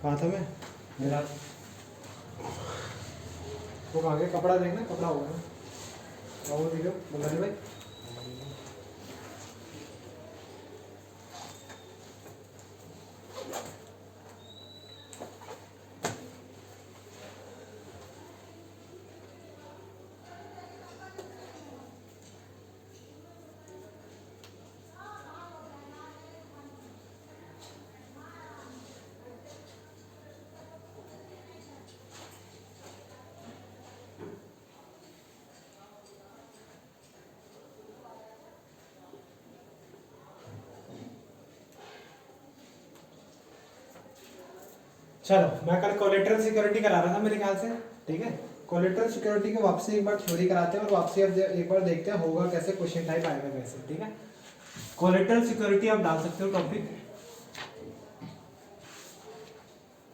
कहाँ था मैं? मेरा वो कहाँ गया? कपड़ा देखना, कपड़ा होगा ना। वो देखो बुल्हारी भाई। चलो, मैं कल कोलेटरल सिक्योरिटी करा रहा था मेरे ख्याल से, ठीक है। कोलेटरल सिक्योरिटी के वापसी एक बार थ्योरी कराते हैं और वापसी अब एक बार देखते हैं होगा कैसे, क्वेश्चन टाइप आएगा कैसे, ठीक है। कोलेटरल सिक्योरिटी आप डाल सकते हो टॉपिक,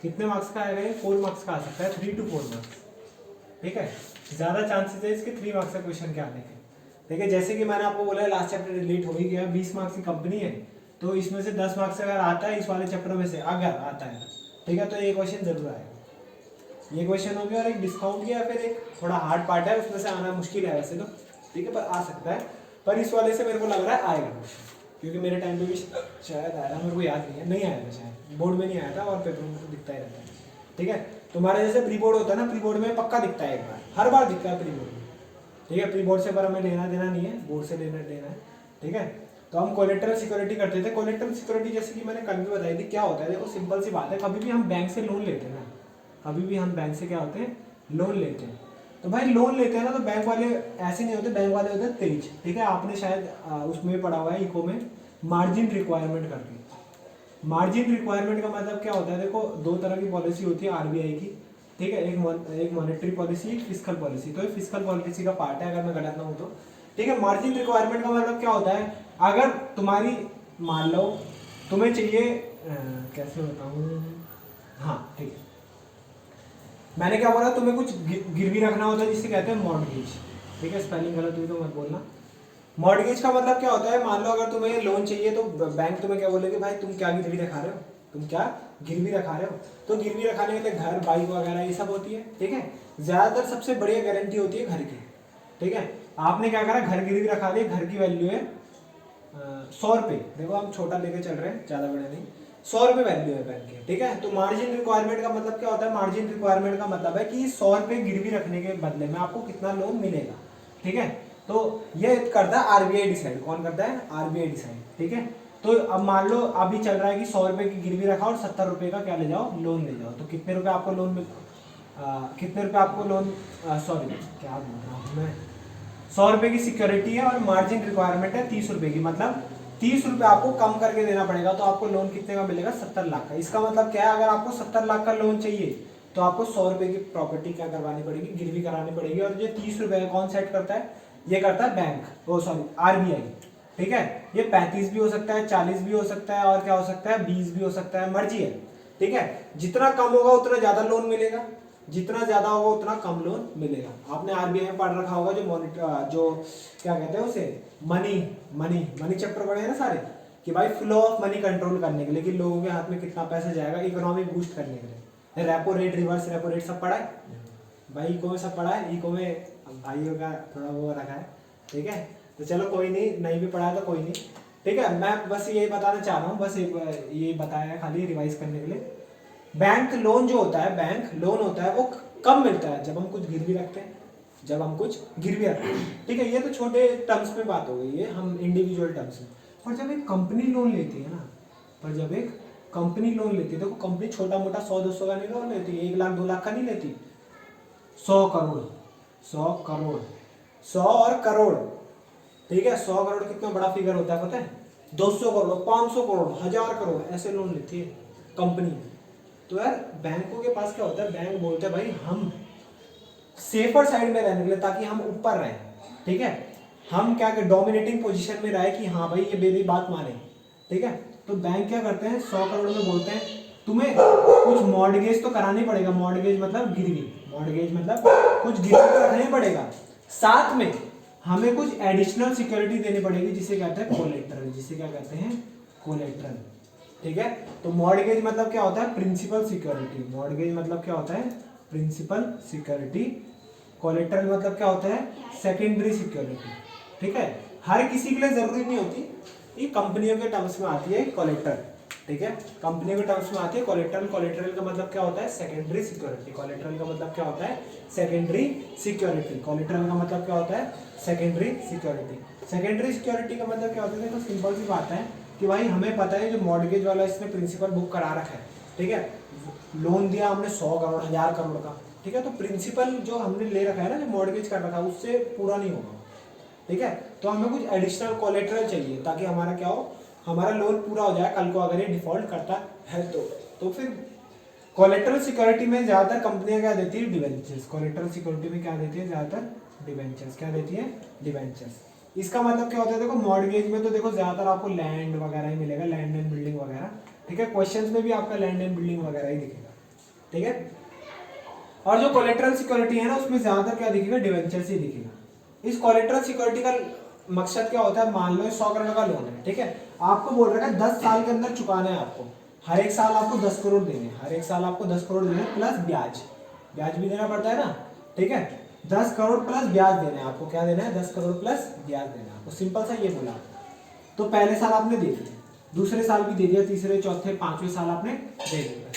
कितने मार्क्स का आएगा ये? 4 मार्क्स का आ सकता है, 3 to 4 मार्क्स, ठीक है। ज्यादा चांसेस है इसके 3 मार्क्स का क्वेश्चन के आने के, ठीक है। जैसे कि मैंने आपको बोला लास्ट चैप्टर डिलीट हो ही गया, 20 मार्क्स की कंपनी है, तो इसमें से 10 मार्क्स अगर आता है इस वाले चैप्टर में से, अगर आता है, ठीक है, तो ये क्वेश्चन जरूर आएगा। ये क्वेश्चन हो गया, और एक डिस्काउंट या फिर एक थोड़ा हार्ड पार्ट है, उसमें से आना मुश्किल है वैसे तो, ठीक है, पर आ सकता है। पर इस वाले से मेरे को लग रहा है आएगा क्वेश्चन, क्योंकि मेरे टाइम पे भी शायद आया था, मेरे को याद नहीं है, नहीं आया था शायद, बोर्ड में नहीं आया था और पेपर में तो दिखता ही रहता है, ठीक है। तुम्हारे जैसे प्री बोर्ड होता है ना, प्री बोर्ड में पक्का दिखता है, एक बार हर बार दिखता है प्री बोर्ड में, ठीक है। प्री बोर्ड से पर हमें लेना देना नहीं है, बोर्ड से लेना देना है, ठीक है। तो हम कोलेटरल सिक्योरिटी करते थे। कोलेटरल सिक्योरिटी जैसे कि मैंने कल भी बताई थी, क्या होता है, देखो सिंपल सी बात है, कभी भी हम बैंक से लोन लेते हैं ना, कभी भी हम बैंक से क्या होते हैं, लोन लेते हैं। तो भाई लोन लेते हैं ना, तो बैंक वाले ऐसे नहीं होते, बैंक वाले होते हैं तेज, ठीक है। आपने शायद उसमें पढ़ा हुआ है इको में, मार्जिन रिक्वायरमेंट करके। मार्जिन रिक्वायरमेंट का मतलब क्या होता है, देखो 2 तरह की पॉलिसी होती है आरबीआई की, ठीक है। एक मॉनेटरी पॉलिसी, एक फिस्कल पॉलिसी। तो ये फिस्कल पॉलिसी का पार्ट है, अगर मैं गलत ना हूँ तो, ठीक है। मार्जिन रिक्वायरमेंट का मतलब क्या होता है, अगर तुम्हारी, मान लो तुम्हें चाहिए, कैसे बताऊँ, हाँ ठीक है, मैंने क्या बोला, तुम्हें कुछ गिरवी रखना होता है जिसे कहते हैं मॉर्टगेज, ठीक है। स्पेलिंग गलत हुई तो मत बोलना। मॉर्टगेज का मतलब क्या होता है, मान लो अगर तुम्हें लोन चाहिए तो बैंक तुम्हें क्या बोलेगी, भाई तुम क्या गिरवी रखा रहे हो, तुम क्या गिरवी रखा रहे हो। तो गिरवी रखाने के लिए घर, बाइक वगैरह ये सब होती है, ठीक है। ज्यादातर सबसे बढ़िया गारंटी होती है घर की, ठीक है। आपने क्या करा, घर गिरवी रखा दिया, घर की वैल्यू है 100 रुपये, देखो हम छोटा लेके चल रहे हैं, ज्यादा बड़ा नहीं, 100 रुपये वैल्यू है बैंक की, ठीक है। तो मार्जिन रिक्वायरमेंट का मतलब क्या होता है, मार्जिन रिक्वायरमेंट का मतलब है कि 100 रुपये गिरवी रखने के बदले में आपको कितना लोन मिलेगा, ठीक है। तो ये करता है आरबीआई डिसाइड, कौन करता है, आरबीआई डिसाइड, ठीक है। तो अब मान लो अभी चल रहा है कि 100 रुपये की गिरवी रखा और 70 रुपये का क्या ले जाओ, लोन ले जाओ, तो कितने रुपए आपको लोन मिल, कितने रुपए आपको लोन, सॉरी क्या बोल रहा हूँ मैं, 100 रुपये की सिक्योरिटी है और मार्जिन रिक्वायरमेंट है 30 रुपये की, मतलब 30 रुपये आपको कम करके देना पड़ेगा, तो आपको लोन कितने का मिलेगा, 70 लाख का। इसका मतलब क्या है, अगर आपको 70 लाख का लोन चाहिए तो आपको 100 रुपये की प्रॉपर्टी क्या करवानी पड़ेगी, गिरवी करानी पड़ेगी। और जो 30 रुपये है कौन सेट करता है, ये करता है बैंक, ओ सॉरी आरबीआई, ठीक है। ये 35 भी हो सकता है, 40 भी हो सकता है, और क्या हो सकता है, 20 भी हो सकता है, मर्जी है, ठीक है। जितना कम होगा उतना ज्यादा लोन मिलेगा, जितना ज्यादा होगा उतना कम लोन मिलेगा। आपने आरबीआई में पढ़ रखा होगा, जो मॉनिटर, जो क्या कहते हैं उसे, मनी मनी मनी चैप्टर पढ़े हैं ना सारे, कि भाई फ्लो ऑफ मनी कंट्रोल करने के लिए, कि लोगों के हाथ में कितना पैसा जाएगा, इकोनॉमी बूस्ट करने के लिए। Repo rate, reverse repo rate सब पढ़ा है भाई, इको में सब पढ़ा है, इको में भाइयों का थोड़ा वो रखा है, ठीक है। तो चलो कोई नहीं भी पढ़ा है तो कोई नहीं, ठीक है। मैं बस ये बताना चाह रहा हूँ, बस ये बताया है खाली रिवाइज करने के लिए। बैंक लोन जो होता है, बैंक लोन होता है वो कब मिलता है, जब हम कुछ गिरवी रखते हैं, जब हम कुछ गिरवी रखते हैं, ठीक है। ये तो छोटे टर्म्स में बात हो गई है, हम इंडिविजुअल टर्म्स में। पर जब एक कंपनी लोन लेती है ना, पर जब एक कंपनी लोन लेती है, देखो कंपनी छोटा मोटा 100-200 का नहीं लोन लेती, 1 लाख 2 लाख का नहीं लेती, 100 करोड़, 100 करोड़, 100 और करोड़, ठीक है। 100 करोड़ कितना बड़ा फिगर होता है पता है, 200 करोड़, 500 करोड़, 1000 करोड़, ऐसे लोन लेती है कंपनी। तो यार बैंकों के पास क्या होता है, बैंक बोलते हैं भाई हम सेफर साइड में रहने के लिए, ताकि हम ऊपर रहें, ठीक है। हम क्या डोमिनेटिंग पोजीशन में रहे कि हाँ भाई ये मेरी बात माने, ठीक है। तो बैंक क्या करते हैं, 100 करोड़ में बोलते हैं तुम्हें कुछ मॉर्टगेज तो कराना ही पड़ेगा, मॉर्टगेज मतलब गिरवी, मॉर्टगेज मतलब कुछ गिरवी तो रखना ही पड़ेगा, साथ में हमें कुछ एडिशनल सिक्योरिटी देनी पड़ेगी, जिसे कहते हैं कोलेट्रल, जिसे क्या कहते हैं, कोलेट्रल, ठीक है। तो मॉर्गेज मतलब क्या होता है, प्रिंसिपल सिक्योरिटी। मॉर्गेज मतलब क्या होता है, प्रिंसिपल सिक्योरिटी। कोलेटरल मतलब क्या होता है, सेकेंडरी सिक्योरिटी। ठीक है, हर किसी के लिए जरूरी नहीं होती, ये कंपनियों के टर्म्स में आती है कोलेटरल। ठीक है, कंपनियों के टर्म्स में आती है कोलेटरल। कोलेटरल का मतलब क्या होता है, सेकेंडरी सिक्योरिटी। कोलेटरल का मतलब क्या होता है, सेकेंडरी सिक्योरिटी। कोलेटरल का मतलब क्या होता है, सेकेंडरी सिक्योरिटी। सेकेंडरी सिक्योरिटी का मतलब क्या होता है, देखो सिंपल सी बात है कि भाई हमें पता है जो मॉर्गेज वाला इसने प्रिंसिपल बुक करा रखा है, ठीक है, लोन दिया हमने 100 करोड़ 1000 करोड़ का, ठीक है, तो प्रिंसिपल जो हमने ले रखा है ना, जो मॉर्गेज कर रखा है उससे पूरा नहीं होगा। ठीक है, तो हमें कुछ एडिशनल कोलेटरल चाहिए ताकि हमारा क्या हो, हमारा लोन पूरा हो जाए कल को अगर ये डिफॉल्ट करता है तो फिर कोलेटरल सिक्योरिटी में ज्यादातर कंपनियां क्या देती है, डिवेंचर्स। कोलेटरल सिक्योरिटी में क्या देती है ज्यादातर, डिवेंचर्स। क्या देती है, डिवेंचर्स। इसका मतलब क्या होता है, देखो मॉर्गेज में तो देखो ज्यादातर आपको लैंड वगैरह ही मिलेगा, लैंड एंड बिल्डिंग वगैरह। ठीक है, क्वेश्चंस में भी आपका लैंड एंड बिल्डिंग वगैरह ही दिखेगा। ठीक है, और जो कोलेटरल सिक्योरिटी है ना उसमें ज्यादातर क्या दिखेगा, डिवेंचर्स ही दिखेगा। इस कोलेटरल सिक्योरिटी का मकसद क्या होता है, मान लो 100 करोड़ का लोन है, ठीक है, आपको बोल रहा है 10 साल के अंदर चुकाना है आपको, हर एक साल आपको 10 करोड़ देने, हर एक साल आपको 10 करोड़ देने प्लस ब्याज, ब्याज भी देना पड़ता है ना। ठीक है, 10 करोड़ प्लस ब्याज देना है आपको, क्या देना है, 10 करोड़ प्लस ब्याज देना है आपको। सिंपल सा ये बोला। तो पहले साल आपने दे दिया, दूसरे साल भी दे दिया, तीसरे चौथे पांचवें साल आपने दे दिया।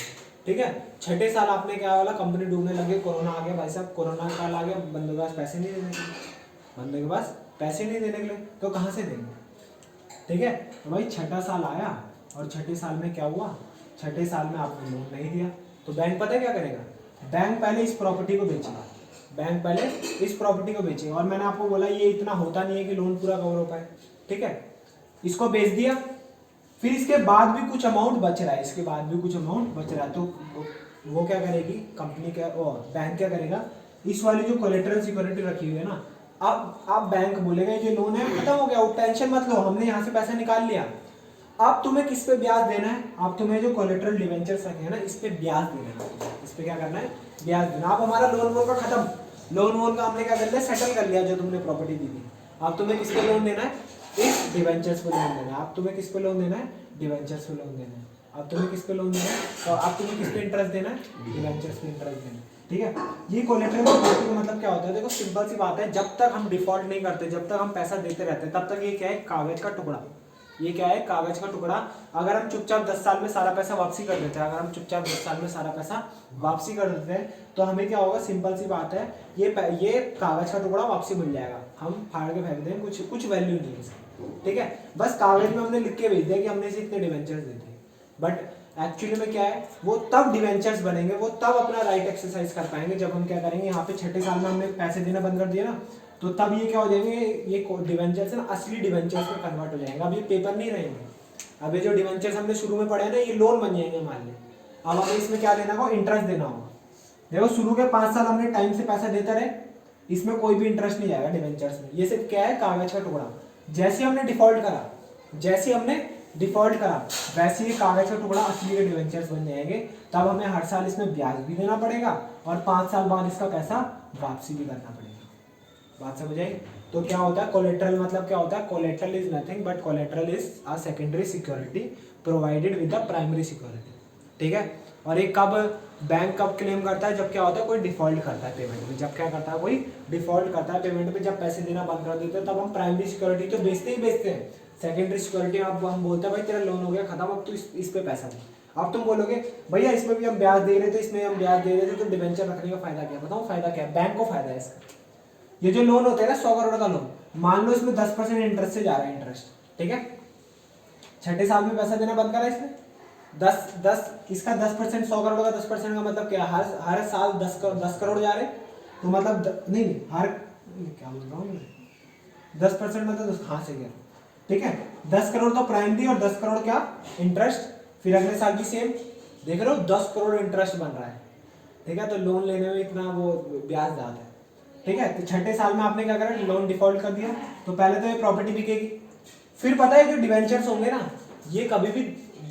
ठीक है, छठे साल आपने क्या वाला, कंपनी डूबने लगे, कोरोना आ गया, भाई साहब कोरोना काल आ गया, बंदों के पास पैसे नहीं देने के लिए, बंदों के पास पैसे नहीं देने के लिए, तो कहाँ से देंगे। ठीक है, तो भाई छठा साल आया और छठे साल में क्या हुआ, छठे साल में आपने लोन नहीं दिया, तो बैंक पता है क्या करेगा, बैंक पहले इस प्रॉपर्टी को बेचेगा, बैंक पहले इस प्रॉपर्टी को बेचेगा। और मैंने आपको बोला ये इतना होता नहीं है कि लोन पूरा कवर हो पाए। ठीक है, इसको बेच दिया, फिर इसके बाद भी कुछ अमाउंट बच रहा है, इसके बाद भी कुछ अमाउंट बच रहा है, तो वो क्या करेगी कंपनी, क्या और बैंक क्या करेगा, इस वाली जो कोलेटरल सिक्योरिटी रखी हुई है ना, अब बैंक बोलेगा ये लोन है खत्म हो गया, वो टेंशन मत लो, हमने यहाँ से पैसा निकाल लिया, अब तुम्हें किस पे ब्याज देना है, अब तुम्हें जो कोलेटरल डिवेंचर्स रखे हैं ना इस पे ब्याज देना है, इस पे क्या करना है, ब्याज देना। अब हमारा लोन वोन का खत्म, लोन वोन का हमने क्या कर लिया, सेटल कर लिया जो तुमने प्रॉपर्टी दी थी, अब तुम्हें किस पे लोन देना है, इस डिवेंचर्स पे लोन देना है। अब तुम्हें किस पे लोन देना है, डिवेंचर्स पे लोन देना है। अब तुम्हें किस पे लोन देना है, तो अब तुम्हें किस पे इंटरेस्ट देना है, डिवेंचर्स पे इंटरेस्ट देना है। ठीक है, ये कोलेटरल सिक्योरिटी का मतलब क्या होता है, देखो सिंपल सी बात है, जब तक हम डिफॉल्ट नहीं करते, जब तक हम पैसा देते रहते हैं, तब तक ये क्या है, कागज का टुकड़ा, ये क्या है, कागज का टुकड़ा। अगर हम चुपचाप 10 साल में सारा पैसा वापसी कर देते हैं, अगर हम चुपचाप 10 साल में सारा पैसा वापसी कर देते हैं, तो हमें क्या होगा, सिंपल सी बात है, ये कागज का टुकड़ा वापसी मिल जाएगा, हम फाड़ के फेंक दें, कुछ वैल्यू नहीं है इसकी। ठीक है, बस कागज में हमने लिख के भेज दिया कि हमने इसे इतने डिवेंचर्स दे दिए, बट एक्चुअली में क्या है, वो तब डिवेंचर्स बनेंगे, वो तब अपना राइट एक्सरसाइज कर पाएंगे जब हम क्या करेंगे, यहाँ पे छठे साल में हमने पैसे देना बंद कर दिया ना, तो तब ये क्या हो जाएंगे, ये डिवेंचर्स ना असली डिवेंचर्स में कन्वर्ट हो जाएंगे। अब ये पेपर नहीं रहेंगे, अब ये जो डिवेंचर्स हमने शुरू में पढ़े हैं ना, ये लोन बन जाएंगे मान लें। अब हमें इसमें क्या देना होगा, इंटरेस्ट देना होगा। देखो शुरू के 5 साल हमने टाइम से पैसा देते रहे, इसमें कोई भी इंटरेस्ट नहीं आएगा डिवेंचर्स में, ये सिर्फ क्या है, कागज का टुकड़ा। जैसे हमने डिफॉल्ट करा, जैसे हमने डिफॉल्ट करा, वैसे ही कागज का टुकड़ा असली के डिवेंचर्स बन जाएंगे। तब हमें हर साल इसमें ब्याज भी देना पड़ेगा और 5 साल बाद इसका पैसा वापसी भी करना पड़ेगा। बात समझ आई। तो क्या होता है कोलेटरल, मतलब क्या होता है, collateral is nothing but collateral is a secondary security provided with the primary security. ठीक है, और एक कब बैंक कब क्लेम करता है, जब क्या होता है, कोई डिफॉल्ट करता है पेमेंट में, जब क्या करता है, कोई डिफॉल्ट करता है पेमेंट में, जब पैसे देना बंद कर देते हैं, तब हम प्राइमरी सिक्योरिटी तो बेचते ही बेचते हैं, सेकेंडरी सिक्योरिटी अब हम बोलते हैं भाई तेरा लोन हो गया खत्म, अब तू इस पे पैसा दे। अब तुम बोलोगे भैया इसमें भी हम ब्याज दे रहे थे, इसमें हम ब्याज दे रहे थे, तो डिवेंचर रखने का फायदा क्या, बताओ फायदा क्या है, बैंक को फायदा है इसका। ये जो लोन होता है ना 100 करोड़ का लोन, मान लो इसमें 10% इंटरेस्ट से जा रहा है इंटरेस्ट, ठीक है, छठे साल में पैसा देना बंद करा इसमें, 10 इसका 10%, 100 करोड़ का 10% का मतलब क्या, हर साल 10 करोड़ जा रहे, तो मतलब नहीं हर, क्या बोल रहा हूँ, 10% मतलब कहाँ से गया, ठीक है, 10 करोड़ तो प्राइमरी और 10 करोड़ क्या इंटरेस्ट, फिर अगले साल भी सेम, देख रहे हो 10 करोड़ इंटरेस्ट बन रहा है। ठीक है, तो लोन लेने में इतना वो ब्याज ज्यादा है। ठीक है, तो छठे साल में आपने क्या करा, लोन डिफॉल्ट कर दिया, तो पहले तो ये प्रॉपर्टी बिकेगी, फिर पता है जो डिवेंचर्स होंगे ना, ये कभी भी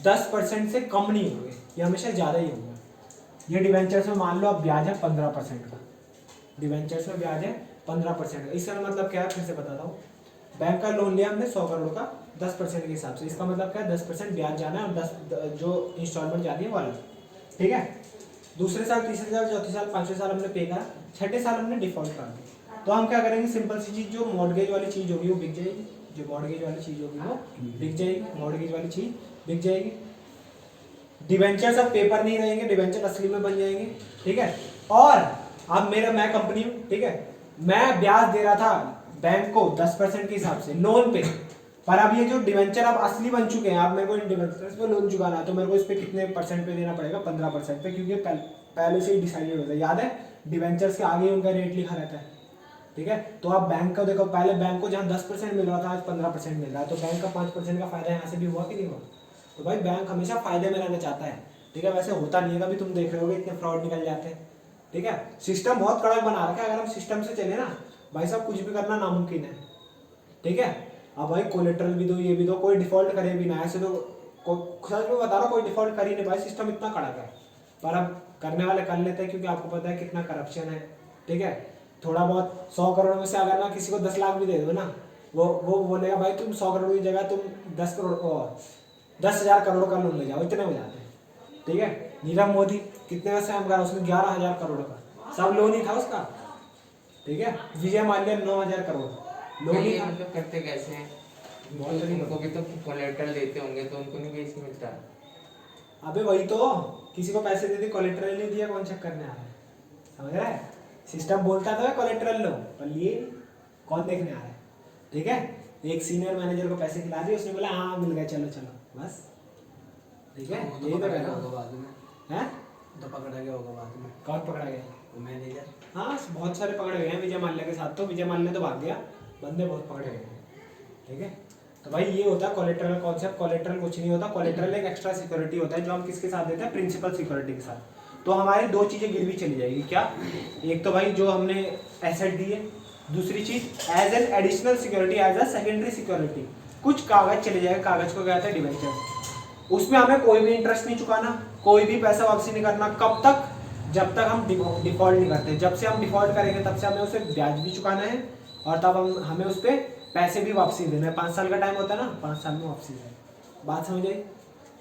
10% से कम नहीं होंगे, ये हमेशा ज्यादा ही होंगे। ये डिवेंचर्स में मान लो अब ब्याज है 15% का, डिवेंचर्स में ब्याज है 15% का। इसका मतलब क्या है, फिर से बताता हूँ, बैंक का लोन लिया हमने 100 करोड़ का 10% के हिसाब से, इसका मतलब क्या है 10% ब्याज जाना है और 10 जो इंस्टॉलमेंट जानी है वो अलग, ठीक है। दूसरे साल, तीसरे साल, चौथे साल, पांचवें साल हमने पे करा, छठे साल हमने डिफॉल्ट कर दी। तो हम क्या करेंगे, सिंपल सी चीज, जो मॉर्गेज वाली चीज होगी वो बिक जाएगी, जो मॉर्गेज वाली चीज होगी वो बिक जाएगी, मॉर्गेज वाली चीज बिक जाएगी। डिवेंचर अब पेपर नहीं रहेंगे, डिवेंचर असली में बन जाएंगे, ठीक है। और अब मैं कंपनी हूँ, ठीक है, मैं ब्याज दे रहा था बैंक को 10% के हिसाब से लोन पे, पर अब ये जो डिवेंचर अब असली बन चुके हैं, अब मेरे को इन डिवेंचर्स पे लोन चुकाना है, तो मेरे को इस पे कितने परसेंट पे देना पड़ेगा, 15% पे, क्योंकि पहले से ही डिसाइडेड होता है, याद है डिवेंचर्स के आगे उनका रेट लिखा रहता है, ठीक है। तो आप बैंक का देखो, पहले बैंक को जहाँ 10% मिल रहा था आज 15% मिल रहा है, तो बैंक का 5% का फायदा यहाँ से भी हुआ कि नहीं हुआ। तो भाई बैंक हमेशा फायदे में रहना चाहता है, ठीक है। वैसे होता नहीं है, कभी तुम देख रहे होगे इतने फ्रॉड निकल जाते हैं, ठीक है। सिस्टम बहुत कड़क बना रखा है, अगर हम सिस्टम से चले ना भाई साहब कुछ भी करना नामुमकिन है, ठीक है। अब भाई कोलेट्रल भी दो, ये भी दो, कोई डिफॉल्ट करे भी ना, ऐसे तो सच में बता रहा हूँ कोई डिफॉल्ट कर ही नहीं भाई, सिस्टम इतना कड़क है। पर अब करने वाले कर लेते हैं, क्योंकि आपको पता है कितना करप्शन है, ठीक है। थोड़ा बहुत 100 करोड़ में से अगर मैं किसी को 10 लाख भी दे दूँ ना, वो बोलेगा भाई तुम 100 करोड़ की जगह तुम 10,000 करोड़ का लोन ले जाओ, इतने हो जाते हैं, ठीक है। नीरव मोदी कितने का स्कैम करा उसने, 11,000 करोड़ का, सब लोन ही था उसका, ठीक है। विजय माल्या 9,000 करोड़ लोन ही था। मतलब करते कैसे हैं, बहुत उनको भी तो कोलेटरल देते होंगे, तो उनको नहीं बेच मिलता। अबे वही तो, किसी को पैसे दे दिए, कोलेटरल नहीं दिया, कौन चेक करने आ रहा है, समझ रहा है। सिस्टम बोलता था कोलेटरल लो, पर लिए कौन देखने आ रहा है, ठीक है। एक सीनियर मैनेजर को पैसे खिला दिए, उसने बोला हाँ मिल गए, चलो चलो बस, ठीक है। यही तो कहना होगा बाद में, हैं तो पकड़ा गया होगा बाद में। कौन पकड़ा गया, वो मैनेजर। हाँ बहुत सारे पकड़े गए हैं विजय माल्या के साथ, तो विजय माल्या तो भाग गया, बंदे बहुत पकड़े गए हैं, ठीक है। तो भाई ये होता है कोलेटरल कॉन्सेप्ट। कोलेटरल कुछ नहीं होता, कोलेटरल एक एक्स्ट्रा सिक्योरिटी होता है जो हम किसके साथ देते हैं, प्रिंसिपल सिक्योरिटी के साथ। तो हमारी दो चीजें गिरवी चली जाएगी, क्या, एक तो भाई जो हमने एसेट दी है, दूसरी चीज as an additional security, as a secondary security कुछ कागज चले जाएगा। कागज को कहते हैं डिवेंचर, उसमें हमें कोई भी इंटरेस्ट नहीं चुकाना, कोई भी पैसा वापसी नहीं करना, कब तक, जब तक हम डिफॉल्ट नहीं करते। जब से हम डिफॉल्ट करेंगे तब से हमें उसे ब्याज भी चुकाना है, और तब हमें उस पर पैसे भी वापसी देना है। 5 साल का टाइम होता है ना, 5 साल में वापसी है। बात समझ आई,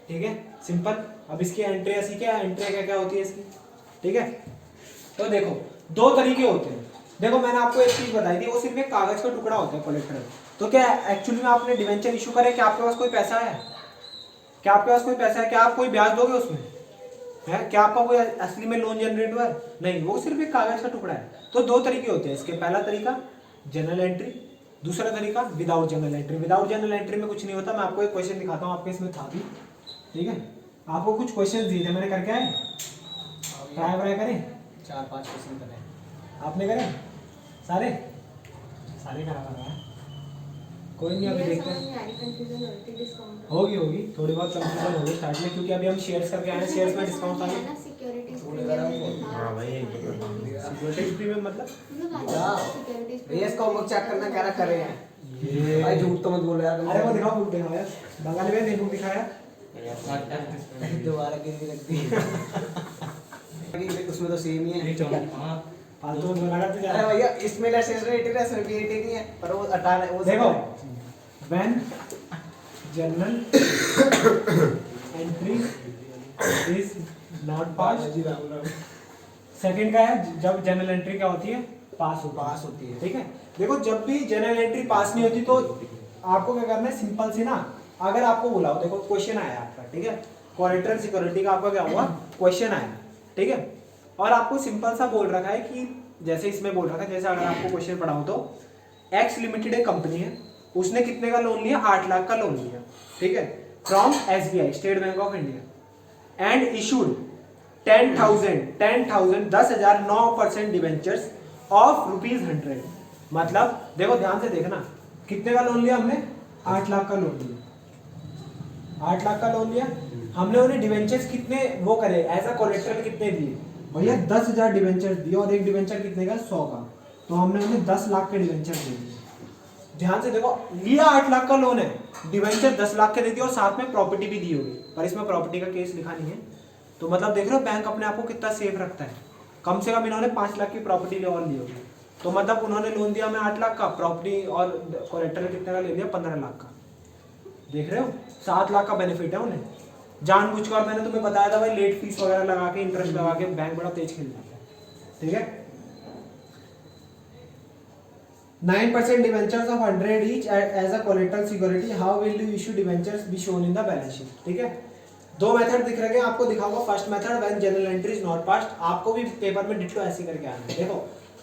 ठीक है, सिंपल। अब इसकी एंट्री ऐसी क्या, एंट्री क्या क्या होती है इसकी, ठीक है। तो देखो दो तरीके होते हैं, देखो मैंने आपको एक चीज बताई थी, वो सिर्फ एक कागज का टुकड़ा होता है कोलेटरल। तो क्या एक्चुअली में आपने डिवेंचर इशू करे, क्या आपके पास कोई पैसा है, क्या आपके पास कोई पैसा है, क्या आप कोई ब्याज दोगे उसमें, है क्या आपका कोई असली में लोन जनरेट हुआ है, नहीं, वो सिर्फ एक कागज का टुकड़ा है। तो दो तरीके होते हैं इसके, पहला तरीका जनरल एंट्री, दूसरा तरीका without general entry. Without general entry में कुछ नहीं होता, मैं आपको एक क्वेश्चन दिखाता हूँ, आपके इसमें था भी, ठीक है। आपको कुछ क्वेश्चन दिए थे मैंने, करके आए, ट्राई व्राई करें, 4-5 क्वेश्चन करें, आपने करे सारे करा है, कोई नहीं, अभी देखते हैं, होगी थोड़ी बहुत कंफ्यूजन होगी स्टार्ट में, क्योंकि अभी हम शेयर्स करके आए हैं, शेयर्स में डिस्काउंट आ गया। हाँ भाई सिक्योरिटीज प्रीमियम मतलब भैया इसका होमवर्क चेक करना कह रहा करे हैं, ये भाई झूठ तो मत बोलो यार। अरे वो दिखाओ, बुक दिखाओ यार, बंगाली में नहीं बुक दिखाया, दोबारा गिर भी लगती है उसमें तो सेम ही है, फालतू में लगा तो जा अरे रहा है। भैया इसमें लेसेस रेटेड है, सर रेटेड नहीं है, पर वो हटाना वो देखो when general entry is not pass, second का है जब जनरल एंट्री क्या होती है, पास होती है, ठीक है। देखो जब भी जनरल एंट्री पास नहीं होती तो आपको क्या करना है, सिंपल सी ना, अगर आपको बुलाओ, देखो क्वेश्चन आया आपका, ठीक है, कोलेटरल सिक्योरिटी का आपका क्या हुआ, क्वेश्चन आया, ठीक है, और आपको सिंपल सा बोल रखा है कि जैसे इसमें बोल रखा है, जैसे अगर आपको क्वेश्चन पढ़ा हो तो एक्स लिमिटेड एक कंपनी है, उसने कितने का लोन लिया, 8 लाख का लोन लिया, ठीक है, from SBI state bank of India, and issued 10,000 9% debentures of ₹100। मतलब देखो ध्यान से देखना, कितने का लोन लिया हमने, 8 लाख का लोन लिया, 8 लाख का लोन लिया, हमने उन्हें डिवेंचर्स कितने वो करे, एज अ कोलेटरल कितने दिए भैया, 10,000 डिवेंचर्स दिए, और एक डिवेंचर कितने का, 100 का, तो हमने उन्हें 10 लाख के डिवेंचर दे दिए। ध्यान से देखो, लिया 8 लाख का लोन है, डिवेंचर 10 लाख के दे दिए, और साथ में प्रॉपर्टी भी दी होगी, पर इसमें प्रॉपर्टी का केस लिखा नहीं है। तो मतलब देख रहे हो बैंक अपने आप को कितना सेफ रखता है, कम से कम इन्होंने 5 लाख की प्रॉपर्टी और ली होगी, तो मतलब उन्होंने लोन दिया हमें 8 लाख का, प्रॉपर्टी और कोलेटरल कितने का ले लिया 15 लाख का। देख रहे हो 7 लाख का बेनिफिट है उन्हें जानबूझकर। मैंने तुम्हें बताया था भाई लेट फीस वगैरह लगा के इंटरेस्ट लगा के बैंक बड़ा तेज खेल जाता है। ठीक है 9% debentures of 100 each as a collateral security, how will you issue debentures be shown in the balance sheet. ठीक है दो मेथड दिख रहे हैं आपको, दिखाऊंगा। First method when general entry is not passed, आपको भी पेपर में डिट्टो ऐसे करके आना है। देखो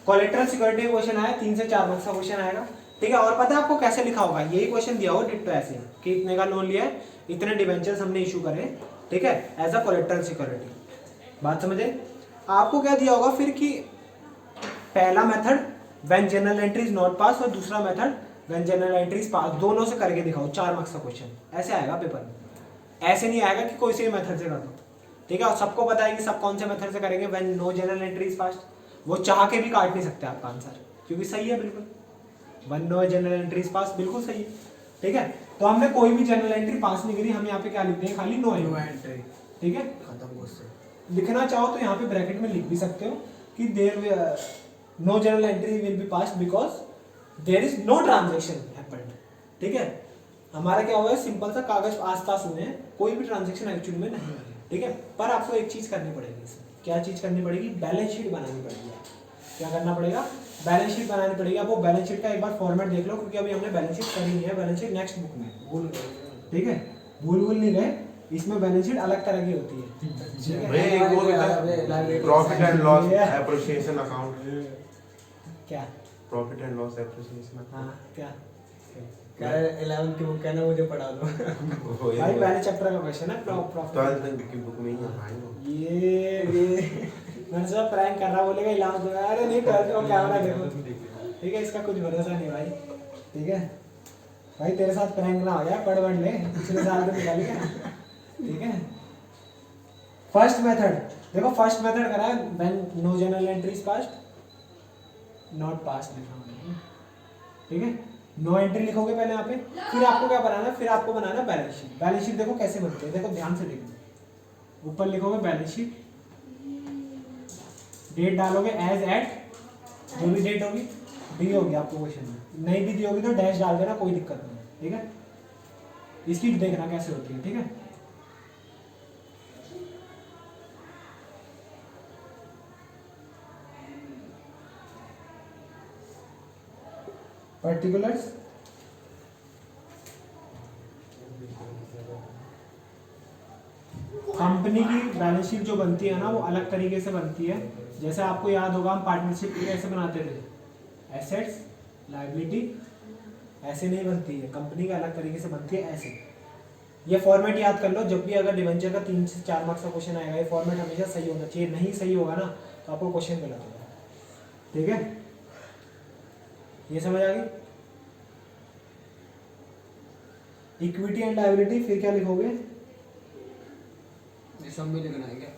कोलेटरल सिक्योरिटी का क्वेश्चन आया 3 से 4 मार्क्स का क्वेश्चन आएगा। ठीक है और पता है आपको कैसे लिखा होगा, यही क्वेश्चन दिया होगा डिट्टो ऐसे कि इतने का लोन लिया है, इतने डिवेंचर्स हमने इशू करे, ठीक है एज अ कोलेटरल सिक्योरिटी। बात समझे? आपको क्या दिया होगा फिर कि पहला method when general entry is not pass और दूसरा method when general entry is पास, दोनों से करके दिखाओ। 4 मार्क्स का क्वेश्चन ऐसे आएगा पेपर में, ऐसे नहीं आएगा कि कोई से भी मेथड से कर दो। ठीक है और सबको पता है कि सब कौन से मेथड से करेंगे when no general entry is pass. वो चाह के भी काट नहीं सकते आपका आंसर, क्योंकि सही है बिल्कुल, when no general entry is pass बिल्कुल सही है। ठीक है तो हमने कोई भी जनरल एंट्री पास नहीं करी, हम यहाँ पे क्या लिखते हैं खाली नो एंट्री। ठीक है खत्म क्वेश्चन। लिखना चाहो तो यहाँ पे ब्रैकेट में लिख भी सकते हो कि there no general entry will be passed because there is no transaction happened. ठीक है हमारा क्या हुआ है, सिंपल सा कागज आसपास हुए हैं, कोई भी ट्रांजैक्शन एक्चुअली में नहीं हुई। ठीक है पर आपको एक चीज करनी पड़ेगी इसमें, क्या चीज करनी पड़ेगी, बैलेंस शीट बनानी पड़ेगी। क्या करना पड़ेगा, बैलेंस शीट बनानी पड़ेगी। अब वो बैलेंस शीट का एक बार फॉर्मेट देख लो, क्योंकि अभी हमने बैलेंस शीट करी नहीं है, बैलेंस शीट नेक्स्ट बुक में भूल गए। ठीक है भूल नहीं गए, इसमें बैलेंस शीट अलग तरह की होती है। भाई एक वो भी profit and loss appreciation account, क्या प्रॉफिट एंड लॉस एप्रिसिएशन हाँ क्या कह रहे 11 की बुक कहना मुझे पढ़ा दो। भाई पहले चैप्टर का क्वेश्चन है प्रॉफिट। 12 की बुक में ही है भाई। ये मैंने सब प्रैंक कर रहा, बोलेगा इलाज दूंगा, अरे नहीं कर दो कैमरा देखो। ठीक है इसका कुछ भरोसा नहीं भाई। ठीक है भाई तेरे साथ प्रैंक ना हो गया, पढ़ बढ़ ले, पिछले साल तो निकाल गया। ठीक है फर्स्ट मेथड देखो, फर्स्ट मेथड करा है when no general entry is passed, not passed लिखा हमने। ठीक है नो एंट्री लिखोगे पहले यहाँ पे, फिर आपको क्या बनाना है, फिर आपको बनाना है बैलेंस शीट। बैलेंस शीट देखो कैसे बनती है, देखो ध्यान से देखो, ऊपर लिखोगे बैलेंस शीट, डेट डालोगे एज एट, जो भी डेट होगी दी होगी आपको क्वेश्चन में, नहीं भी दी होगी तो डैश डाल देना, कोई दिक्कत नहीं। ठीक है इसकी देखना कैसे होती है। ठीक है पर्टिकुलर्स कंपनी की बैलेंस शीट जो बनती है ना वो अलग तरीके से बनती है। जैसे आपको याद होगा हम पार्टनरशिप कैसे बनाते थे, एसेट्स लायबिलिटी, ऐसे नहीं बनती है, कंपनी का अलग तरीके से बनती है ऐसे। ये फॉर्मेट याद कर लो, जब भी अगर डिवेंचर का 3 से 4 मार्क्स का क्वेश्चन आएगा, ये फॉर्मेट हमेशा सही होना चाहिए, नहीं सही होगा ना तो आपको क्वेश्चन गलत होगा। ठीक है ये समझ आ गई। इक्विटी एंड लायबिलिटी, फिर क्या लिखोगे, ये सब में लिखना है क्या?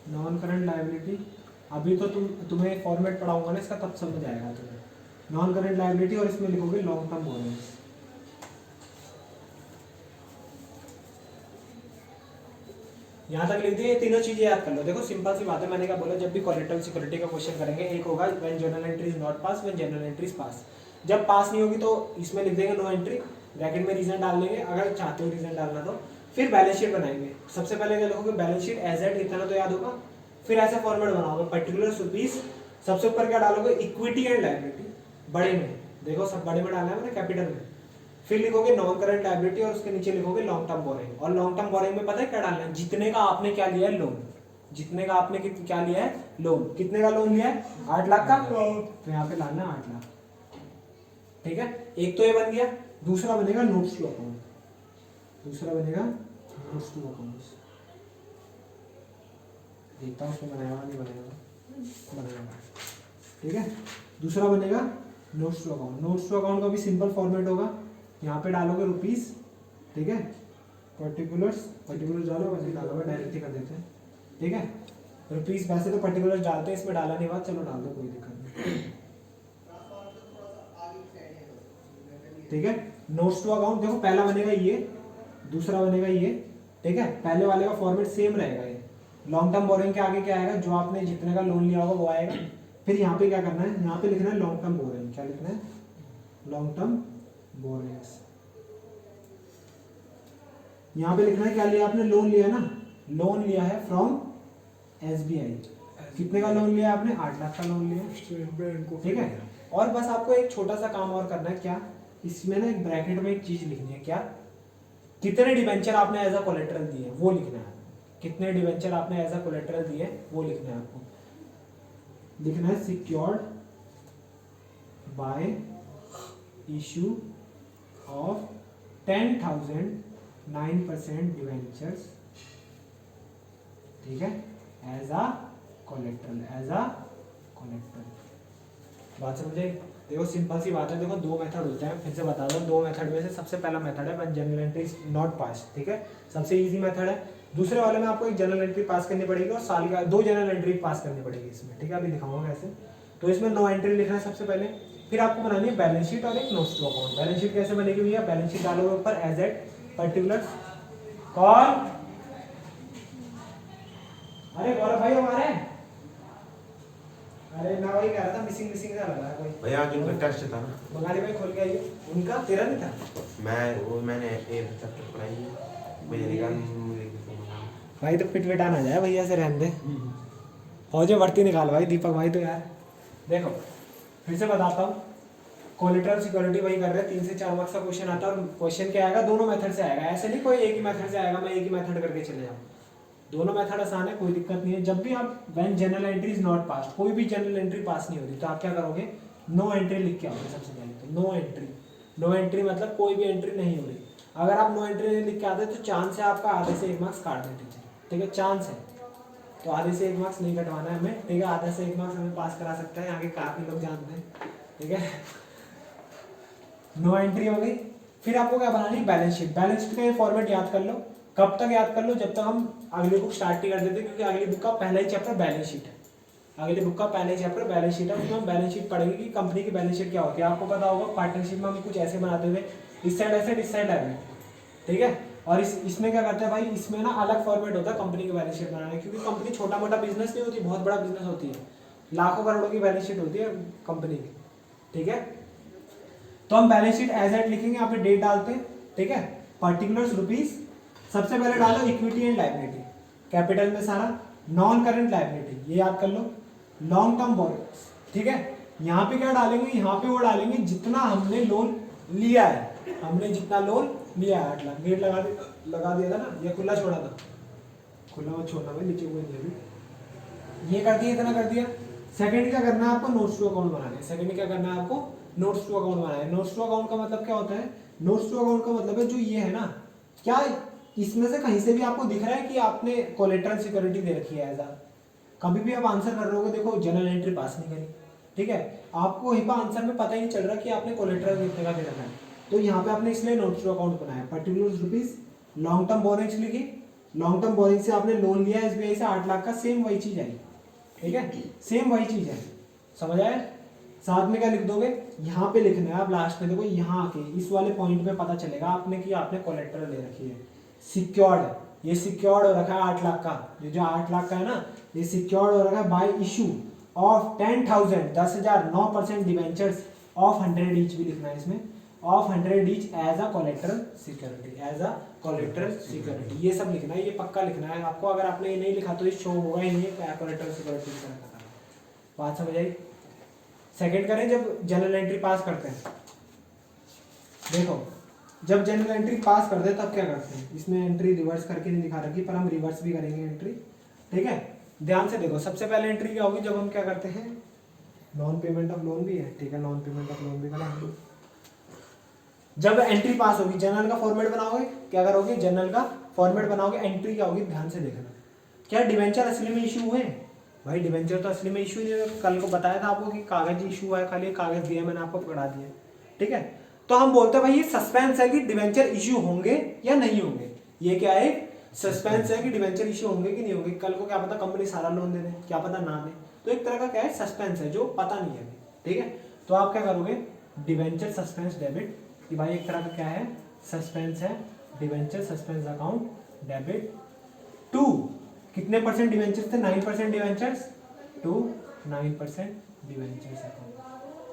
Non current liability. अभी तो तुम्हें फॉर्मेट पढ़ाऊंगा ना इसका, तब समझ आएगा तुम्हें। नॉन करंट लायबिलिटी और इसमें लिखोगे लॉन्ग टर्म बोरोइंग्स। यहाँ तक लिख दिए, ये तीनों चीजें याद कर लो। देखो सिंपल सी बात है, मैंने क्या बोला, जब भी कोलेटरल सिक्योरिटी का क्वेश्चन करेंगे, एक होगा when general entry is not pass, when general entry is पास। जब पास नहीं होगी तो इसमें लिख देंगे नो एंट्री, ब्रैकेट में रीजन डाल देंगे अगर चाहते हो रीजन डालना तो। फिर बैलेंस शीट बनाएंगे, सबसे पहले क्या लिखोगे, बैलेंस शीट एज एट, इतना तो याद होगा। फिर ऐसे फॉर्मेट बनाओगे, पर्टिकुलर रुपीस, सबसे ऊपर क्या डालोगे, इक्विटी एंड लायबिलिटी, बड़े में देखो सब बड़े में डालना है मैंने, कैपिटल में। फिर लिखोगे नॉन करंट लायबिलिटी और उसके नीचे लिखोगे लॉन्ग टर्म बोरिंग। और लॉन्ग टर्म बोरिंग में पता है क्या डालना है, जितने का आपने क्या लिया है लोन, जितने का आपने क्या लिया है लोन, कितने का लोन लिया है 8 लाख का, तो यहाँ पे डालना 8 लाख। ठीक है एक तो ये बन गया, दूसरा बनेगा नोट्स टू अकाउंट, दूसरा बनेगा नोट्स टू अकाउंट्स। देखता हूँ उसमें बनाया नहीं बनाया। ठीक है दूसरा बनेगा notes to account. Notes to account का भी सिंपल फॉर्मेट होगा, यहाँ पे डालोगे रुपीस, ठीक है, पर्टिकुलर्स डालो, वैसे डालोगे डायरेक्ट ही कर देते हैं। ठीक है रुपीस, वैसे तो पर्टिकुलर्स डालते हैं, इसमें डाला नहीं बात, चलो डाल दो कोई दिक्कत नहीं। ठीक है नोट्स टू अकाउंट देखो, पहला बनेगा ये, दूसरा बनेगा ये। ठीक है पहले वाले का फॉर्मेट सेम रहेगा, ये लॉन्ग टर्म बोरिंग के आगे क्या आएगा, जो आपने जितने का लोन लिया होगा वो आएगा। फिर यहाँ पे क्या करना है, यहाँ पे लिखना है लॉन्ग टर्म बोरिंग। क्या लिखना है? Long term borrowings. यहाँ पे लिखना है क्या लिया आपने? लोन लिया ना, लोन लिया है फ्रॉम SBI। कितने का लोन लिया आपने? 8 लाख का लोन लिया, ठीक है। और बस आपको एक छोटा सा काम और करना है, क्या? इसमें ना एक ब्रैकेट में एक चीज लिखनी है, क्या? कितने डिबेंचर आपने एज अ कोलेटरल दिए वो लिखना है। कितने डिबेंचर आपने एज अ कोलेटरल दिए वो लिखना है आपको। लिखना है secured by issue of 10,000 9% debentures, ठीक है, as a collateral, as a collateral. बात समझे? देखो सिंपल सी बात है। देखो दो मेथड होते हैं, फिर से बता दो। दो मेथड में से सबसे पहला मेथड है when general entry is not pass, ठीक है, सबसे इजी मेथड है। दूसरे वाले में आपको एक जनरल एंट्री पास करनी पड़ेगी और साल का 2 जनरल एंट्री पास करनी पड़ेगी इसमें, ठीक है। अभी दिखाऊंगा कैसे। तो इसमें नो एंट्री लिखना है सबसे पहले, फिर आपको बनानी है बैलेंस शीट और एक notes to account. Balance sheet कैसे बनेगी भैया? बैलेंस शीट डालोगे ऊपर एज एट पर्टिकुलर कॉल। अरे गौरव भाई हमारे, अरे मैं वही कह रहा था, मिसिंग सा लग रहा है कोई। भैया आज उनका टेस्ट था ना, बंगाली भाई खोल के आइए। उनका तेरा नहीं था? मैंने एक चैप्टर पढ़ाई है, मुझे निकाल मुझे भाई तो पिटपिटा ना जाए भैया से, रहने दे। फौजे भर्ती निकाल भाई दीपक भाई। तो यार देखो फिर से बताता हूँ, कोलेटरल सिक्योरिटी वही कर रहे हैं। 3 से 4 मार्क्स का क्वेश्चन आता है और क्वेश्चन क्या आएगा? दोनों मेथड से आएगा। ऐसे नहीं कोई एक ही मेथड से आएगा, मैं एक ही मेथड करके चले जाऊँ। दोनों मेथड आसान है, कोई दिक्कत नहीं है। जब भी आप when general entry is not pass, कोई भी जनरल एंट्री पास नहीं होती, तो आप क्या करोगे? नो एंट्री लिख के आओगे सबसे पहले। तो नो एंट्री, नो एंट्री मतलब कोई भी एंट्री नहीं हो रही। अगर आप नो एंट्री नहीं लिख के आते तो चांस है आपका आधे से 1 मार्क्स काट दे टीचर, ठीक है, चांस है। तो आधे से 1 मार्क्स नहीं कटवाना है हमें, ठीक है। आधे से 1 मार्क्स हमें पास करा सकता है, आगे काफी लोग जानते हैं, ठीक है। नो एंट्री हो गई। फिर आपको क्या बनानी? Balance sheet. बैलेंस शीट का ये फॉर्मेट याद कर लो। कब तक याद कर लो? जब तक हम अगली बुक स्टार्ट नहीं कर देते, क्योंकि अगली बुक का पहला ही चैप्टर बैलेंस शीट है। अगली बुक का पहला ही चैप्टर बैलेंस शीट है। उसमें हम बैलेंस शीट पढ़ेंगे कि कंपनी की बैलेंस शीट क्या होती है। आपको पता होगा पार्टनरशिप में हम कुछ ऐसे बनाते थे, इस साइड एसेट, इस साइड लायबिलिटी, ठीक है। और इसमें क्या करते हैं भाई? इसमें ना अलग फॉर्मेट होता है कंपनी की बैलेंस शीट बनाने, क्योंकि कंपनी छोटा मोटा बिजनेस नहीं होती, बहुत बड़ा बिजनेस होती है। लाखों करोड़ों की बैलेंस शीट होती है कंपनी की, ठीक है। तो हम बैलेंस शीट एज एट लिखेंगे, यहाँ पे डेट डालते हैं, ठीक है। पर्टिकुलर्स रुपीस, सबसे पहले डालो इक्विटी एंड लायबिलिटी, कैपिटल में सारा। नॉन करंट लायबिलिटी, ये याद कर लो। लॉन्ग टर्म बोरोइंग्स, ठीक है। यहाँ पे क्या डालेंगे? यहाँ पे वो डालेंगे जितना हमने लोन लिया है। हमने जितना लोन लिया है 8 लाख। गेट लगा दिया था ना, या खुला छोड़ा था? खुला मत छोड़ना भाई, नीचे कोई नहीं। ये कर दिया, इतना कर दिया। सेकंड क्या करना है आपको? नोट्स टू अकाउंट बनाना है। सेकंड क्या करना है आपको? नोट्स टू अकाउंट बनाना है। नोट्स टू अकाउंट का मतलब क्या होता है? नोट्स टू अकाउंट का मतलब है जो ये है ना, क्या इसमें से कहीं से भी आपको दिख रहा है कि आपने कोलेटरल सिक्योरिटी दे रखी है? ऐसा कभी भी आप आंसर कर रहे हो, देखो जनरल एंट्री पास नहीं करी, ठीक है, आपको वहीं पर आंसर में पता ही नहीं चल रहा कि आपने कोलेटरल कितने का दे रखा है। तो यहाँ पे आपने इसलिए नोट्स टू अकाउंट बनाया। Particular rupees, long term borrowings लिखी। लॉन्ग टर्म बोरिंग से आपने लोन लिया SBI से 8 लाख का, सेम वही चीज आई, ठीक है, सेम वही चीज है। समझ आया? साथ में क्या लिख दोगे? यहाँ पे लिखना है आप लास्ट में। देखो यहाँ आके इस वाले पॉइंट में पता चलेगा आपने कि आपने कोलेटरल ले रखी है, सिक्योर्ड है। ये सिक्योर्ड हो रखा है 8 लाख का, ये जो 8 लाख का है ना, ये सिक्योर्ड हो रखा है by issue of 10,000 10,000 9% debentures of 100 each भी लिखना है इसमें, of 100 each as a collateral security, as a collateral security. ये सब लिखना है, ये पक्का लिखना है आपको। अगर आपने ये नहीं लिखा तो ये शो होगा ही नहीं कोलेटरल सिक्योरिटी की तरह। बात समझ आई? सेकंड करें जब जनरल एंट्री पास करते हैं। देखो जब जनरल एंट्री पास करते हैं तब क्या करते हैं? इसमें एंट्री रिवर्स करके नहीं दिखा रखी, पर हम रिवर्स भी करेंगे एंट्री, ठीक है। ध्यान से देखो, सबसे पहले एंट्री क्या होगी? जब हम क्या करते हैं, नॉन पेमेंट ऑफ लोन भी है, ठीक है, नॉन पेमेंट ऑफ लोन भी करेंगे। जब एंट्री पास होगी, जनरल का फॉर्मेट बनाओगे, क्या करोगे? जनरल का फॉर्मेट बनाओगे। एंट्री क्या होगी? ध्यान से देखना। क्या डिवेंचर असली में इशू हुए? भाई डिवेंचर तो असली में इशू नहीं है। कल को बताया था आपको कि कागज इशू है, खाली कागज दिया, मैंने आपको पकड़ा दिया, ठीक है। तो हम बोलते हैं भाई ये सस्पेंस है कि डिवेंचर इशू होंगे या नहीं होंगे। ये क्या है? सस्पेंस है कि डिवेंचर इशू होंगे कि नहीं होंगे। कल को क्या पता कंपनी सारा लोन दे दे, क्या पता ना दे। तो एक तरह का क्या है? सस्पेंस है, जो पता नहीं है, ठीक है। तो आप क्या करोगे? डिवेंचर सस्पेंस डेबिट, कि भाई एक तरह का क्या है? सस्पेंस है, debenture suspense account debit to कितने परसेंट डिवेंचर्स थे? 9% डिवेंचर्स टू 9% डिवेंचर्स अकाउंट।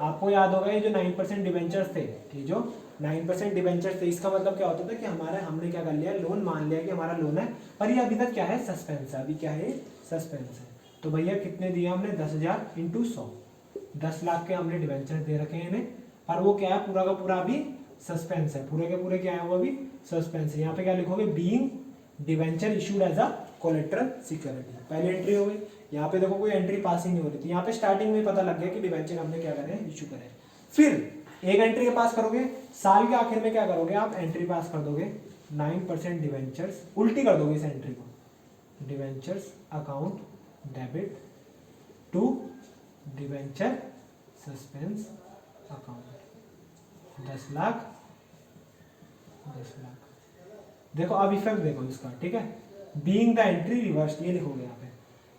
आपको याद होगा ये जो 9% डिवेंचर्स थे, ये जो 9% डिवेंचर्स थे, इसका मतलब क्या होता था कि हमने क्या कर लिया, लोन मान लिया कि हमारा लोन है, पर ये अभी तक क्या है, सस्पेंस है। अभी क्या है, सस्पेंस है। तो भैया कितने दिया हमने, 10,000 इंटू 100, 10 लाख के हमने डिवेंचर दे रखे हैं इन्हें, पर वो क्या है, पूरा का पूरा अभी सस्पेंस है। पूरे के पूरे क्या है, वो अभी सस्पेंस है। यहाँ पे क्या लिखोगे, being debenture issued as a collateral security, पहली एंट्री हो गई। यहाँ पे देखो कोई एंट्री पास ही नहीं हो रही थी, यहाँ पे स्टार्टिंग में पता लग गया कि डिवेंचर हमने क्या करें, इशू करें। फिर एक एंट्री के पास करोगे, साल के आखिर में क्या करोगे आप, एंट्री पास कर दोगे 9% डिवेंचर्स, उल्टी कर दोगे इस एंट्री को, debentures account debit to debenture suspense account, 10 lakh. देखो अब इफेक्ट देखो इसका, ठीक है। बीइंग द एंट्री रिवर्स, ये लिखोगे यहाँ पे,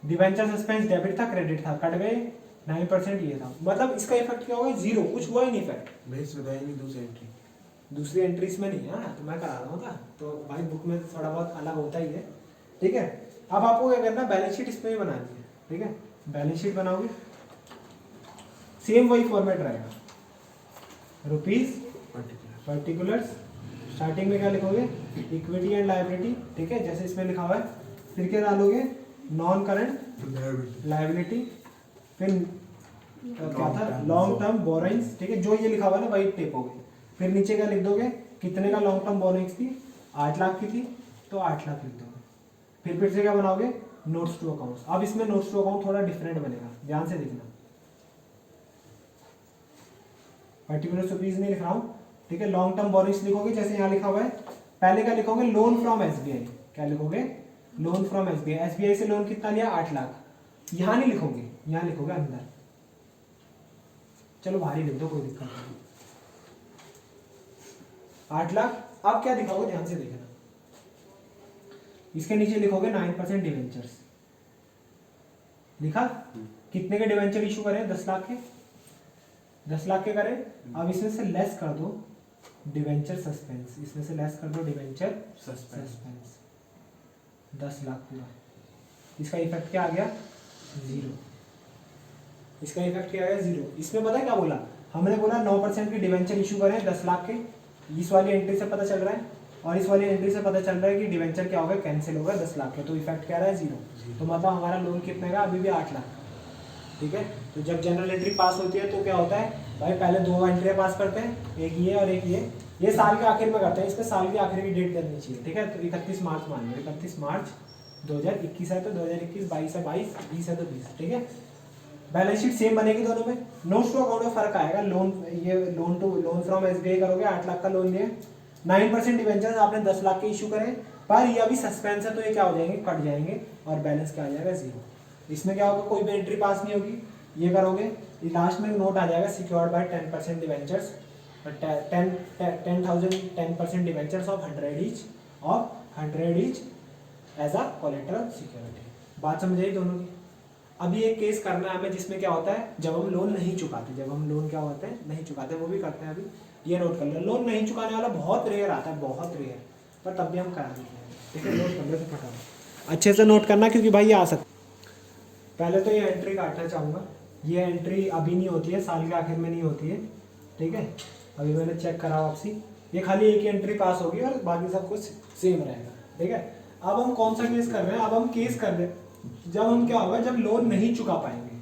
डिवेंचर सस्पेंस डेबिट था, क्रेडिट था, कट गए 9% ये था, मतलब इसका इफेक्ट क्या होगा, जीरो, कुछ हुआ ही नहीं इफेक्ट। बेस बताई नहीं दूसरी एंट्री इसमें नहीं है, तो मैं करा रहा हूँ था, तो भाई बुक में थोड़ा बहुत अलग होता ही है, ठीक है। अब आपको क्या करना, बैलेंस शीट इसमें ही बनानी है, ठीक है। बैलेंस शीट बनाओगे, सेम वही फॉर्मेट रहेगा, रुपीज पर्टिकुलर्स, स्टार्टिंग में क्या लिखोगे, इक्विटी एंड लायबिलिटी, ठीक है, जैसे इसमें लिखा हुआ है। फिर क्या डालोगे, नॉन करंट लायबिलिटी, फिर क्या था, लॉन्ग टर्म बोरोइंग्स, ठीक है, जो ये लिखा हुआ है ना वही टेपोगे। फिर नीचे क्या लिख दोगे, कितने का लॉन्ग टर्म बोरोइंग्स थी, 8 लाख की थी, तो 8 लाख लिख दोगे। फिर से क्या बनाओगे, नोट्स टू अकाउंट्स। अब इसमें नोट्स टू अकाउंट थोड़ा डिफरेंट बनेगा, ध्यान से देखना, पर्टिकुलर रुपीज नहीं लिख रहा हूँ, ठीक है। लॉन्ग टर्म बोरोइंग्स लिखोगे जैसे यहाँ लिखा हुआ है, पहले क्या लिखोगे, लोन फ्रॉम एसबीआई, क्या लिखोगे, लोन फ्रॉम एसबीआई, एसबीआई से लोन कितना लिया, 8 लाख, यहाँ नहीं लिखोगे, यहाँ लिखोगे अंदर, चलो बाहर ही लिख दो, कोई दिक्कत नहीं, 8 लाख। अब क्या दिखाओगे, ध्यान से देखना, इसके नीचे लिखोगे 9% डिवेंचर्स, लिखा, कितने के डिवेंचर इशू करें, 10 लाख के, 10 लाख के करें। अब इसमें से लेस कर दो डिवेंचर सस्पेंस, इसमें से लेस कर दो डिवेंचर सस्पेंस, 10 लाख पूरा। इसका इफेक्ट क्या आ गया, 0। इसका इफेक्ट क्या आ गया, 0। इसमें पता है क्या बोला, हमने बोला 9% की डिवेंचर इशू करें 10 लाख के, इस वाली एंट्री से पता चल रहा है, और इस वाली एंट्री से पता चल रहा है कि डिवेंचर क्या होगा, कैंसिल होगा 10 लाख के, तो इफेक्ट क्या रहा है, 0। तो मतलब हमारा लोन कितने का, अभी भी 8 लाख, ठीक है। तो जब जनरल एंट्री पास होती है तो क्या होता है भाई, पहले 2 एंट्री पास करते हैं, एक ये और एक ये साल के आखिर में करते हैं, इसमें साल के आखिर की डेट करनी चाहिए, ठीक है। तो 31 मार्च मान लो, 31 मार्च 2021 है तो 2021, 22 है 22, 20 है तो 20, ठीक है। बैलेंस शीट सेम बनेगी दोनों में, नोट्स टू अकाउंट में फर्क आएगा। लोन फ्रॉम एसबीआई करोगे, 8 लाख का लोन लिया, 9% डिवेंचर्स आपने 10 लाख के इशू करे, पर ये अभी सस्पेंस है तो ये क्या हो जाएंगे, कट जाएंगे, और बैलेंस क्या आ जाएगा, 0। इसमें क्या होगा, कोई भी एंट्री पास नहीं होगी, ये करोगे, लास्ट में नोट आ जाएगा, secured by 10% debentures, 10% debentures of 100 each as a collateral security. बात समझ आई दोनों की। अभी एक केस करना है हमें जिसमें क्या होता है, जब हम लोन नहीं चुकाते, जब हम लोन क्या होते हैं, नहीं चुकाते, वो भी करते हैं अभी, ये नोट कर लो। लोन नहीं चुकाने वाला बहुत रेयर आता है, बहुत रेयर, पर तब भी हम करा देते हैं, ठीक है। नोट कर लो तो फटाफट, अच्छे से नोट करना, क्योंकि भाई ये आ सकता। पहले तो ये एंट्री काटना चाहूँगा, ये एंट्री अभी नहीं होती है, साल के आखिर में नहीं होती है, ठीक है। अभी मैंने चेक करा वापसी, ये खाली एक ही एंट्री पास होगी और बाकी सब कुछ सेम रहेगा, ठीक है। अब हम कौन सा केस कर रहे हैं, अब हम केस कर रहे हैं जब हम क्या होगा, जब लोन नहीं चुका पाएंगे,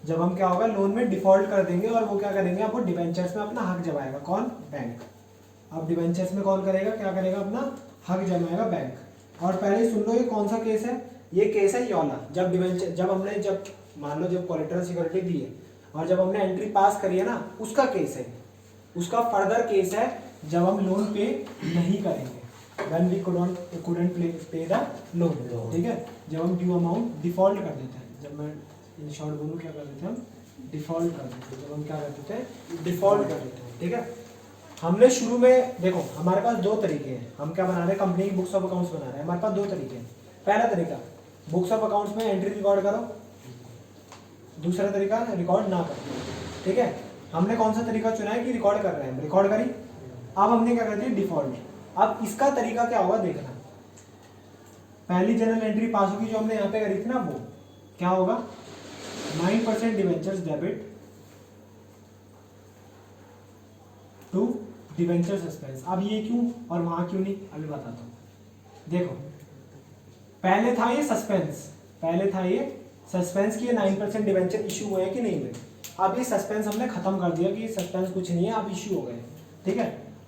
जब हम क्या होगा, लोन में डिफॉल्ट कर देंगे, और वो क्या करेंगे, आपको डिवेंचर्स में अपना हक जमाएगा, कौन, बैंक। अब डिवेंचर्स में कौन करेगा, क्या करेगा, अपना हक जमाएगा बैंक। और पहले सुन लो, ये कौन सा केस है, ये केस है योला। जब डिवेंचर, जब मान लो जब कोलेटरल सिक्योरिटी दी है और जब हमने एंट्री पास करी है ना, उसका केस है, उसका फर्दर केस है जब हम लोन पे नहीं करेंगे, when we couldn't pay the loan, ठीक है। जब हम ड्यू अमाउंट डिफॉल्ट कर देते हैं, जब मैं इन शॉर्ट बोलूँ, क्या कर देते हैं हम, डिफॉल्ट कर देते हैं, जब हम क्या कर देते हैं, डिफॉल्ट कर देते हैं, ठीक है। हमने शुरू में देखो, हमारे पास 2 तरीके हैं, हम क्या बना रहे हैं, कंपनी की बुक्स ऑफ अकाउंट्स बना रहे हैं, हमारे पास 2 तरीके हैं। पहला तरीका, बुक्स ऑफ अकाउंट्स में एंट्री रिकॉर्ड करो, दूसरा तरीका रिकॉर्ड ना करो, ठीक है। हमने कौन सा तरीका चुना है कि रिकॉर्ड कर रहे हैं, रिकॉर्ड करी। अब हमने क्या कर दिया, डिफॉल्ट। अब इसका तरीका क्या होगा देखना, पहली जनरल एंट्री पास होगी जो हमने यहाँ पे करी थी ना, वो क्या होगा, 9% debentures debit to debenture suspense. अब ये क्यों और वहां क्यों नहीं, अभी बताता हूँ। देखो पहले था ये सस्पेंस की 9% डिवेंचर इशू हुए हैं कि नहीं हुए। अब ये सस्पेंस हमने खत्म कर दिया कि ये सस्पेंस कुछ नहीं है, अब इशू हो गए, ठीक है।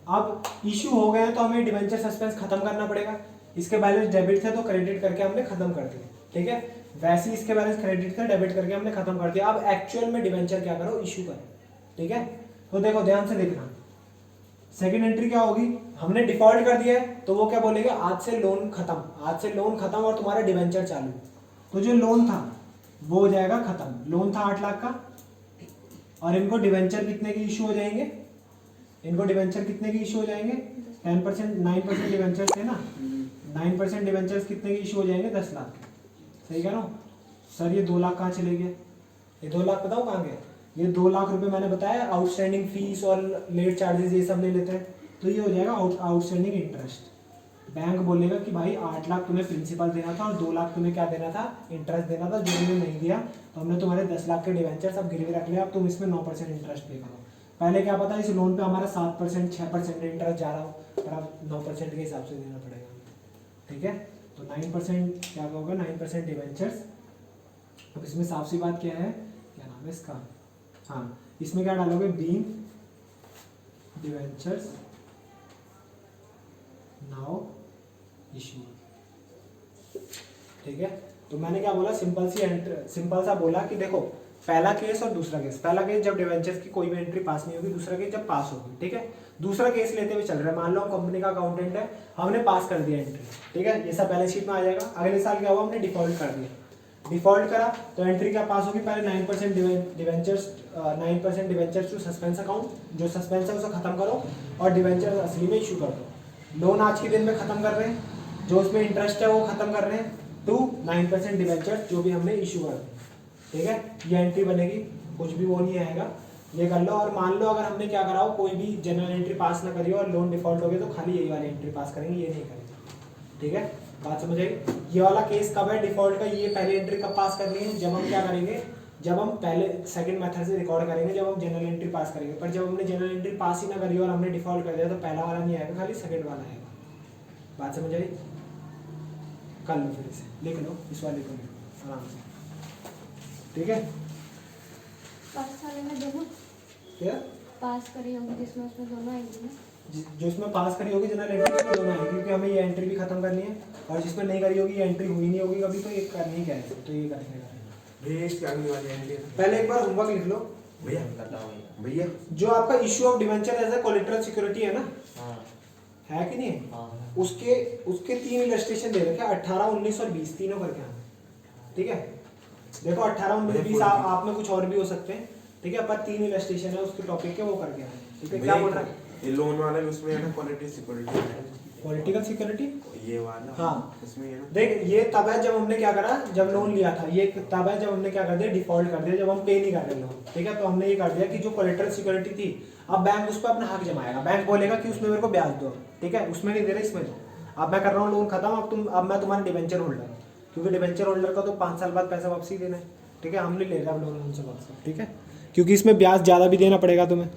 अब इशू हो गए हैं तो हमें डिवेंचर सस्पेंस खत्म करना पड़ेगा। इसके बैलेंस डेबिट थे तो क्रेडिट करके हमने खत्म कर दिया, ठीक है। वैसे ही इसके बैलेंस क्रेडिट थे, डेबिट करके हमने खत्म कर दिया। अब एक्चुअल में डिवेंचर क्या करो, इशू करो, ठीक है। तो देखो ध्यान से देखना, सेकेंड एंट्री क्या होगी, हमने डिफॉल्ट कर दिया है तो वो क्या बोलेगा, आज से लोन खत्म और तुम्हारा डिवेंचर चालू। तो जो लोन था वो हो जाएगा खत्म। लोन था 8 लाख का और इनको डिवेंचर कितने के इशू हो जाएंगे, 10% 9% डिवेंचर थे ना, 9% डिवेंचर्स कितने के इशू हो जाएंगे, 10 लाख के। सही कह रहा हूँ सर, ये 2 लाख कहाँ चले गए, ये 2 लाख बताओ कहाँ गए। ये 2 लाख रुपए मैंने बताया आउटस्टैंडिंग फीस और लेट चार्जेस ये सब ले लेते हैं, तो ये हो जाएगा आउटस्टैंडिंग इंटरेस्ट। बैंक बोलेगा कि भाई 8 लाख तुम्हें प्रिंसिपल देना था और 2 लाख तुम्हें क्या देना था, इंटरेस्ट देना था, जो तुमने नहीं दिया तो हमने तुम्हारे 10 लाख के डिवेंचर सब गिरवी रख लिया, अब तुम इसमें 9% इंटरेस्ट पे करो। पहले क्या पता इस लोन पे हमारा 7% 6% इंटरेस्ट जा रहा हो, पर अब 9% के हिसाब से देना पड़ेगा, ठीक है। तो 9% क्या होगा, 9% डिवेंचर्स। अब इसमें साफ सी बात क्या है, क्या नाम है इसका, हाँ इसमें क्या डालोगे, बीइंग डिवेंचर्स नाउ इशू, ठीक है। तो मैंने क्या बोला, सिंपल सा बोला कि देखो पहला केस और दूसरा केस। पहला केस जब डिवेंचर्स की कोई भी एंट्री पास नहीं होगी, दूसरा केस जब पास होगी, ठीक है। दूसरा केस लेते हुए चल रहा है, मान लो कंपनी का अकाउंटेंट है, हमने पास कर दिया एंट्री, ठीक है, ये सब बैलेंस शीट में आ जाएगा। अगले साल क्या हुआ, हमने डिफॉल्ट कर दिया, डिफॉल्ट करा तो एंट्री क्या पास होगी, पहले 9% डिवेंचर्स टू सस्पेंस अकाउंट, जो सस्पेंस है उसे खत्म करो और डिवेंचर असली में इशू कर दो। लोन आज के दिन में खत्म कर रहे हैं, जो उसमें इंटरेस्ट है वो खत्म कर रहे हैं, टू 9% डिवेंचर जो भी हमने इशू कर दिया, ठीक है। ये एंट्री बनेगी, कुछ भी वो नहीं आएगा, ये कर लो। और मान लो अगर हमने क्या करा हो, कोई भी जनरल एंट्री पास ना करी हो और लोन डिफॉल्ट हो गए तो खाली यही वाली एंट्री पास करेंगे, ये नहीं करेंगे, ठीक है। बात समझ आई। ये वाला केस कब है डिफॉल्ट का, ये पहली एंट्री कब पास करनी है, जब हम क्या करेंगे, जब हम पहले सेकंड मेथड से रिकॉर्ड करेंगे, जब हम जनरल एंट्री पास करेंगे। पर जब हमने जनरल एंट्री पास ही ना करी और हमने डिफॉल्ट कर दिया तो पहला वाला नहीं आएगा, खाली सेकंड वाला आएगा। बात समझ आई। कर लो फिर इसे, लिख लो इस वाले को, आराम से, ठीक है। पास वाले में दोनों क्या पास करी होंगी जिसमें उसमें दोनों आएंगे ना, जो उसमें पास करी होगी जनरल एंट्री में दोनों आएगी, क्योंकि हमें ये एंट्री भी खत्म करनी है, और जिसमें नहीं करी होगी, ये एंट्री हुई नहीं होगी कभी, तो ये करनी क्या है, तो ये करेंगे। भैया इसकी अगली वाली एंट्री पहले एक बार होमवर्क लिख लो भैया, जो आपका issue of debenture as a collateral security है ना, हाँ है कि नहीं है, हाँ उसके 3 इलस्ट्रेशन दे रखे हैं, 18, 19 और 20 तीनों करके आना, ठीक है। देखो 18, 19, 20 आप में कुछ और भी हो सकते हैं, ठीक है, पर 3 इलस्ट्रेशन है उसके टॉपिक के, वो करके आना, ठीक है। क्या बोल रहा है, ये लोन वाला भी उसमें है ना, क्वालिटी सिक्योरिटी है, पॉलिटिकल सिक्योरिटी, ये वाला हाँ इसमें है ना। देख ये तब है जब हमने क्या करा, जब लोन लिया था, ये तब है जब हमने क्या कर दिया, डिफॉल्ट कर दिया, जब हम पे नहीं कर रहे लोन, ठीक है। तो हमने ये कर दिया कि जो कोलेटरल सिक्योरिटी थी, अब बैंक उस पर अपना हक जमाएगा, बैंक बोलेगा कि उसमें मेरे को ब्याज दो, ठीक है, उसमें नहीं दे रहे, इसमें दो। अब मैं कर रहा हूँ लोन खत्म, अब मैं तुम्हारा डिवेंचर होल्डर हूँ, क्योंकि डिवेंचर होल्डर का तो 5 साल बाद पैसा वापसी देना है, ठीक है। हम नहीं ले रहे अब लोन उनसे वापस, ठीक है, क्योंकि इसमें ब्याज ज़्यादा भी देना पड़ेगा तुम्हें।